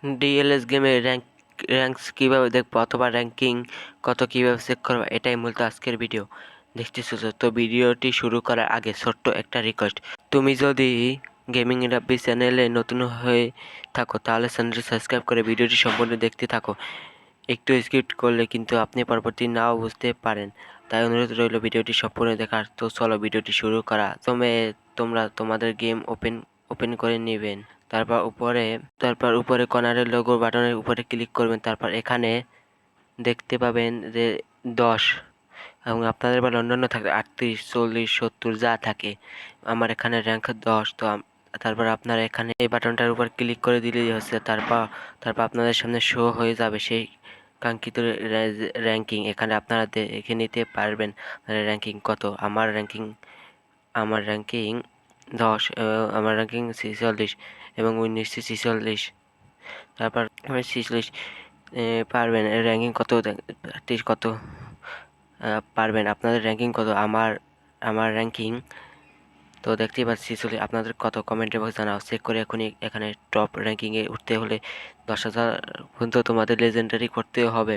DLS গেমে ranks কীভাবে দেখবো অথবা র্যাঙ্কিং কত কীভাবে চেক করবো, এটাই মূলত আজকের ভিডিও। দেখতেছো তো ভিডিওটি শুরু করার আগে ছোট্ট একটা রিকোয়েস্ট, তুমি যদি গেমিং রাব্বি চ্যানেলে নতুন হয়ে থাকো তাহলে চ্যানেলটি সাবস্ক্রাইব করে ভিডিওটি সম্পূর্ণ দেখতে থাকো। একটু স্কিপ করলে কিন্তু আপনি পরবর্তী নাও বুঝতে পারেন, তাই অনুরোধ রইল ভিডিওটি সম্পূর্ণ দেখার। তো চলো ভিডিওটি শুরু করা। তোমরা তোমাদের গেম ওপেন করে নেবেন। তারপর উপরে কর্নারের লোগো বাটনের উপরে ক্লিক করবেন। তারপর এখানে দেখতে পাবেন যে 10 এবং আপনাদের বেলা অন্যান্য থাকে 38, 40, 70 যা থাকে। আমার এখানে র্যাঙ্ক 10। তো তারপর আপনারা এখানে এই বাটনটার উপর ক্লিক করে দিলেই হচ্ছে। তারপর আপনাদের সামনে শো হয়ে যাবে সেই কাঙ্ক্ষিত র্যাঙ্কিং। এখানে আপনারা দেখে নিতে পারবেন র্যাঙ্কিং কত। আমার র্যাঙ্কিং 10, আমার র্যাঙ্কিং 46 এবং উইন 46। তারপর 46 পারবেন র্যাঙ্কিং কত, 30 কত পারবেন আপনাদের র্যাঙ্কিং কত। আমার র্যাঙ্কিং তো দেখতেই পাচ্ছি। চলে আপনাদের কত কমেন্টের বক্স জানাও, চেক করে এখনই। এখানে টপ র্যাঙ্কিংয়ে উঠতে হলে 10,000 পর্যন্ত তোমাদের লেজেন্ডারি করতে হবে।